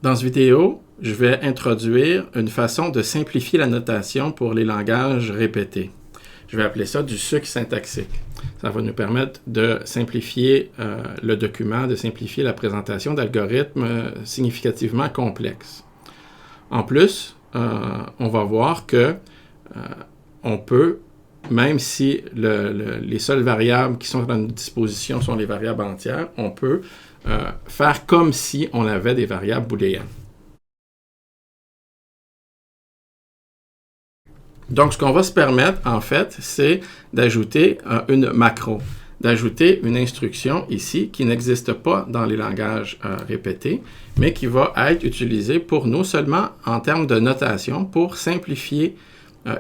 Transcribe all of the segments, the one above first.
Dans cette vidéo, je vais introduire une façon de simplifier la notation pour les langages répétés. Je vais appeler ça du sucre syntaxique. Ça va nous permettre de simplifier le document, de simplifier la présentation d'algorithmes significativement complexes. En plus, on va voir que on peut, même si les seules variables qui sont à notre disposition sont les variables entières, on peut faire comme si on avait des variables booléennes. Donc, ce qu'on va se permettre, en fait, c'est d'ajouter une macro, d'ajouter une instruction ici qui n'existe pas dans les langages répétés, mais qui va être utilisée pour nous seulement en termes de notation pour simplifier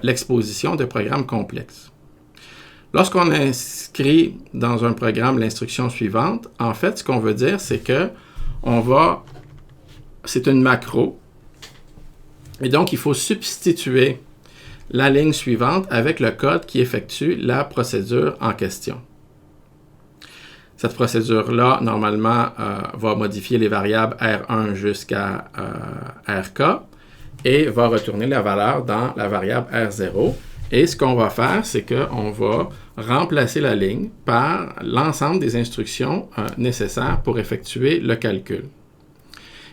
l'exposition de programmes complexes. Lorsqu'on inscrit dans un programme l'instruction suivante, en fait, ce qu'on veut dire, c'est que c'est une macro, et donc il faut substituer la ligne suivante avec le code qui effectue la procédure en question. Cette procédure-là, normalement, va modifier les variables R1 jusqu'à RK et va retourner la valeur dans la variable R0. Et ce qu'on va faire, c'est qu'on va remplacer la ligne par l'ensemble des instructions nécessaires pour effectuer le calcul.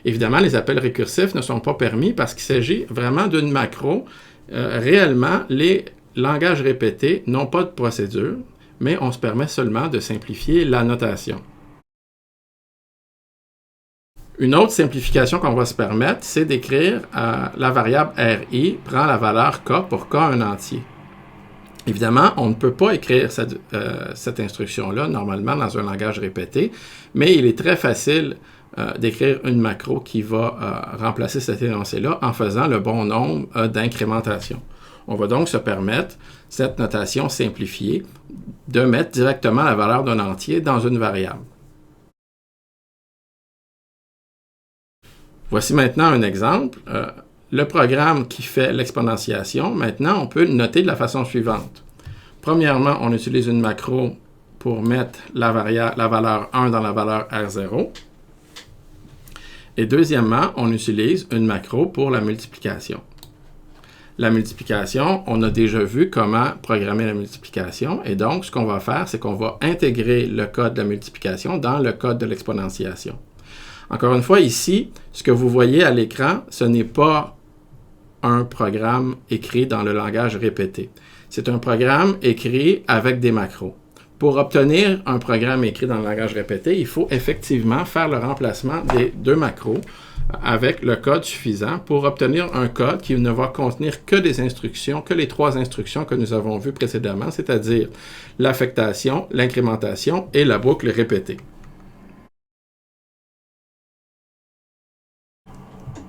Évidemment, les appels récursifs ne sont pas permis parce qu'il s'agit vraiment d'une macro. Réellement, les langages répétés n'ont pas de procédure, mais on se permet seulement de simplifier la notation. Une autre simplification qu'on va se permettre, c'est d'écrire la variable RI prend la valeur K pour K un entier. Évidemment, on ne peut pas écrire cette instruction-là normalement dans un langage répété, mais il est très facile d'écrire une macro qui va remplacer cet énoncé-là en faisant le bon nombre d'incrémentation. On va donc se permettre, cette notation simplifiée, de mettre directement la valeur d'un entier dans une variable. Voici maintenant un exemple. Le programme qui fait l'exponentiation, maintenant, on peut le noter de la façon suivante. Premièrement, on utilise une macro pour mettre la valeur 1 dans la valeur R0. Et deuxièmement, on utilise une macro pour la multiplication. La multiplication, on a déjà vu comment programmer la multiplication. Et donc, ce qu'on va faire, c'est qu'on va intégrer le code de la multiplication dans le code de l'exponentiation. Encore une fois, ici, ce que vous voyez à l'écran, ce n'est pas un programme écrit dans le langage répété. C'est un programme écrit avec des macros. Pour obtenir un programme écrit dans le langage répété, il faut effectivement faire le remplacement des deux macros avec le code suffisant pour obtenir un code qui ne va contenir que des instructions, que les trois instructions que nous avons vues précédemment, c'est-à-dire l'affectation, l'incrémentation et la boucle répétée.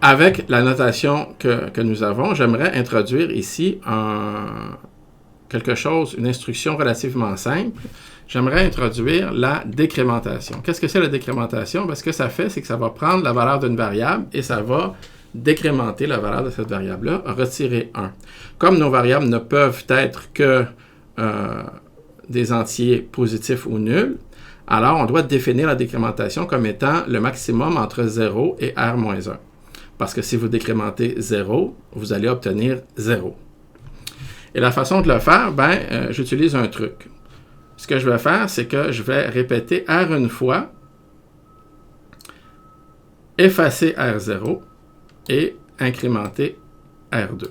Avec la notation que nous avons, j'aimerais introduire ici une instruction relativement simple. J'aimerais introduire la décrémentation. Qu'est-ce que c'est la décrémentation? Ce que ça fait, c'est que ça va prendre la valeur d'une variable et ça va décrémenter la valeur de cette variable-là, retirer 1. Comme nos variables ne peuvent être que des entiers positifs ou nuls, alors on doit définir la décrémentation comme étant le maximum entre 0 et R-1. Parce que si vous décrémentez 0, vous allez obtenir 0. Et la façon de le faire, j'utilise un truc. Ce que je vais faire, c'est que je vais répéter R une fois, effacer R0 et incrémenter R2.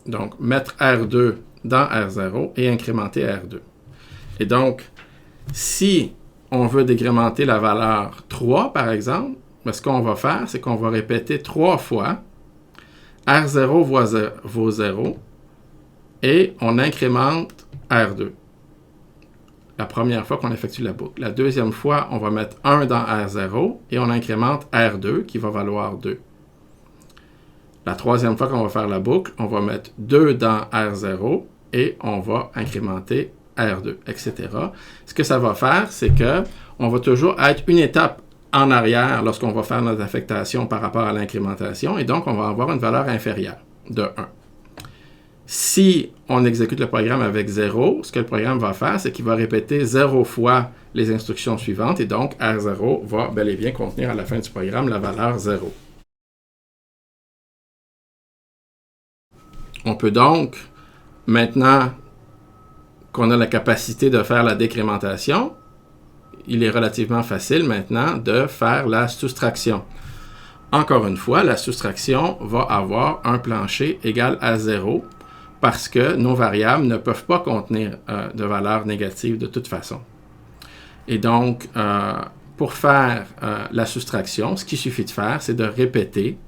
Donc, mettre R2 dans R0 et incrémenter R2. Et donc, si on veut décrémenter la valeur 3, par exemple, ce qu'on va faire, c'est qu'on va répéter 3 fois R0 vaut 0 et on incrémente R2. La première fois qu'on effectue la boucle. La deuxième fois, on va mettre 1 dans R0 et on incrémente R2 qui va valoir 2. La troisième fois qu'on va faire la boucle, on va mettre 2 dans R0 et on va incrémenter R2, etc. Ce que ça va faire, c'est qu'on va toujours être une étape en arrière lorsqu'on va faire notre affectation par rapport à l'incrémentation et donc on va avoir une valeur inférieure de 1. Si on exécute le programme avec 0, ce que le programme va faire, c'est qu'il va répéter 0 fois les instructions suivantes et donc R0 va bel et bien contenir à la fin du programme la valeur 0. On peut donc, maintenant qu'on a la capacité de faire la décrémentation, il est relativement facile maintenant de faire la soustraction. Encore une fois, la soustraction va avoir un plancher égal à 0 parce que nos variables ne peuvent pas contenir de valeur négative de toute façon. Et donc, pour faire la soustraction, ce qu'il suffit de faire, c'est de répéter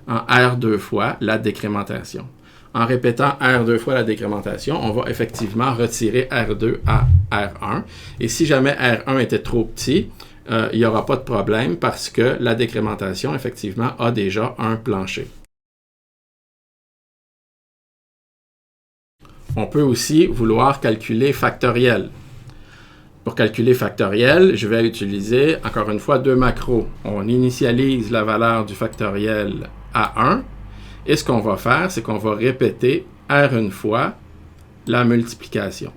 en R 2 fois la décrémentation. En répétant R 2 fois la décrémentation, on va effectivement retirer R2 à R1. Et si jamais R1 était trop petit, il n'y aura pas de problème parce que la décrémentation, effectivement, a déjà un plancher. On peut aussi vouloir calculer factoriel. Pour calculer factoriel, je vais utiliser, encore une fois, deux macros. On initialise la valeur du factoriel à 1. Et ce qu'on va faire, c'est qu'on va répéter R une fois la multiplication.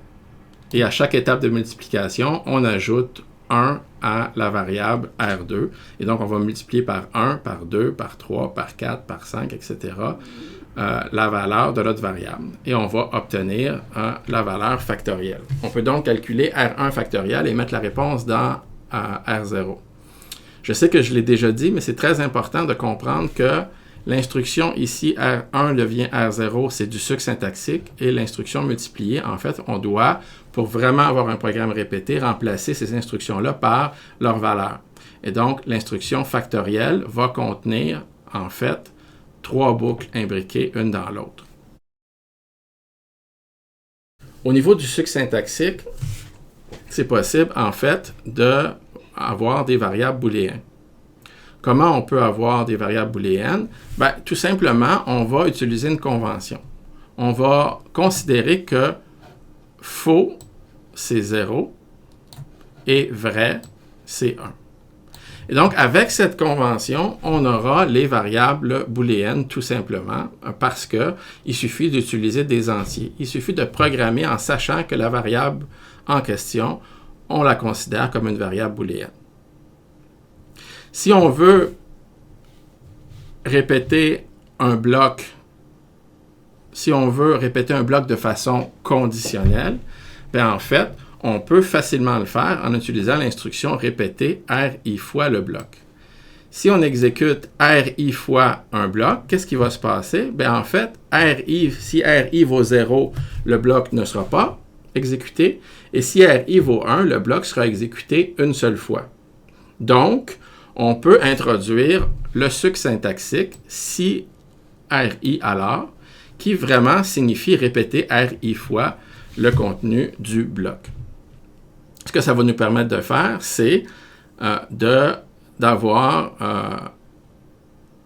Et à chaque étape de multiplication, on ajoute 1 à la variable R2. Et donc, on va multiplier par 1, par 2, par 3, par 4, par 5, etc. La valeur de notre variable. Et on va obtenir la valeur factorielle. On peut donc calculer R1 factoriel et mettre la réponse dans R0. Je sais que je l'ai déjà dit, mais c'est très important de comprendre que l'instruction ici, R1 devient R0, c'est du sucre syntaxique. Et l'instruction multipliée, en fait, on doit, pour vraiment avoir un programme répété, remplacer ces instructions-là par leur valeur. Et donc, l'instruction factorielle va contenir, en fait, 3 boucles imbriquées une dans l'autre. Au niveau du sucre syntaxique, c'est possible, en fait, d'avoir des variables booléennes. Comment on peut avoir des variables booléennes? Bien, tout simplement, on va utiliser une convention. On va considérer que faux, c'est 0 et vrai, c'est 1. Et donc, avec cette convention, on aura les variables booléennes tout simplement parce qu'il suffit d'utiliser des entiers. Il suffit de programmer en sachant que la variable en question, on la considère comme une variable booléenne. Si on veut répéter un bloc, de façon conditionnelle, bien en fait, on peut facilement le faire en utilisant l'instruction répéter RI fois le bloc. Si on exécute RI fois un bloc, qu'est-ce qui va se passer? Bien en fait, si RI vaut 0, le bloc ne sera pas exécuté. Et si RI vaut 1, le bloc sera exécuté une seule fois. Donc, on peut introduire le sucre syntaxique si RI alors, qui vraiment signifie répéter RI fois le contenu du bloc. Ce que ça va nous permettre de faire, c'est d'avoir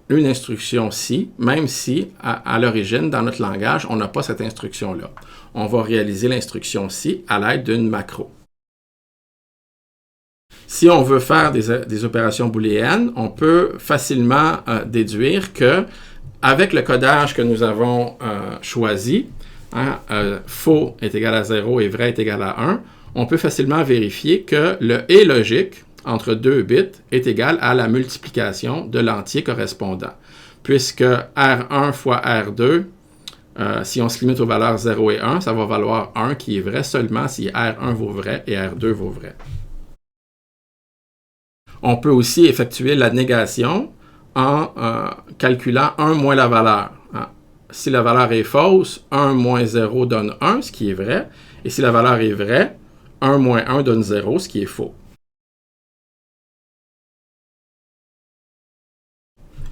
une instruction si, même si à l'origine, dans notre langage, on n'a pas cette instruction-là. On va réaliser l'instruction si à l'aide d'une macro. Si on veut faire des opérations booléennes, on peut facilement déduire que avec le codage que nous avons choisi, faux est égal à 0 et vrai est égal à 1, on peut facilement vérifier que le « et » logique entre deux bits est égal à la multiplication de l'entier correspondant. Puisque R1 fois R2, si on se limite aux valeurs 0 et 1, ça va valoir 1 qui est vrai seulement si R1 vaut vrai et R2 vaut vrai. On peut aussi effectuer la négation en calculant 1 moins la valeur. Si la valeur est fausse, 1 moins 0 donne 1, ce qui est vrai. Et si la valeur est vraie, 1 moins 1 donne 0, ce qui est faux.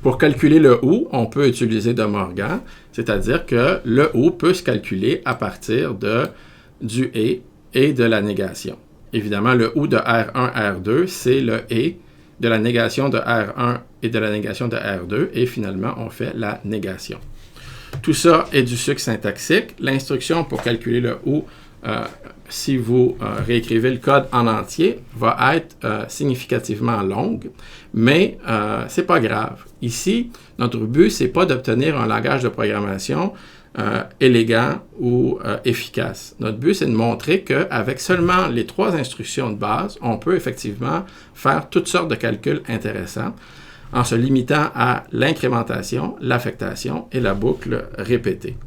Pour calculer le OU, on peut utiliser De Morgan, c'est-à-dire que le OU peut se calculer à partir du « et de la négation. Évidemment, le OU de R1, R2, c'est le « et » de la négation de R1 et de la négation de R2, et finalement, on fait la négation. Tout ça est du sucre syntaxique. L'instruction pour calculer le OU, si vous réécrivez le code en entier, va être significativement longue, mais ce n'est pas grave. Ici, notre but, ce n'est pas d'obtenir un langage de programmation élégant ou efficace. Notre but, c'est de montrer qu'avec seulement les 3 instructions de base, on peut effectivement faire toutes sortes de calculs intéressants en se limitant à l'incrémentation, l'affectation et la boucle répétée.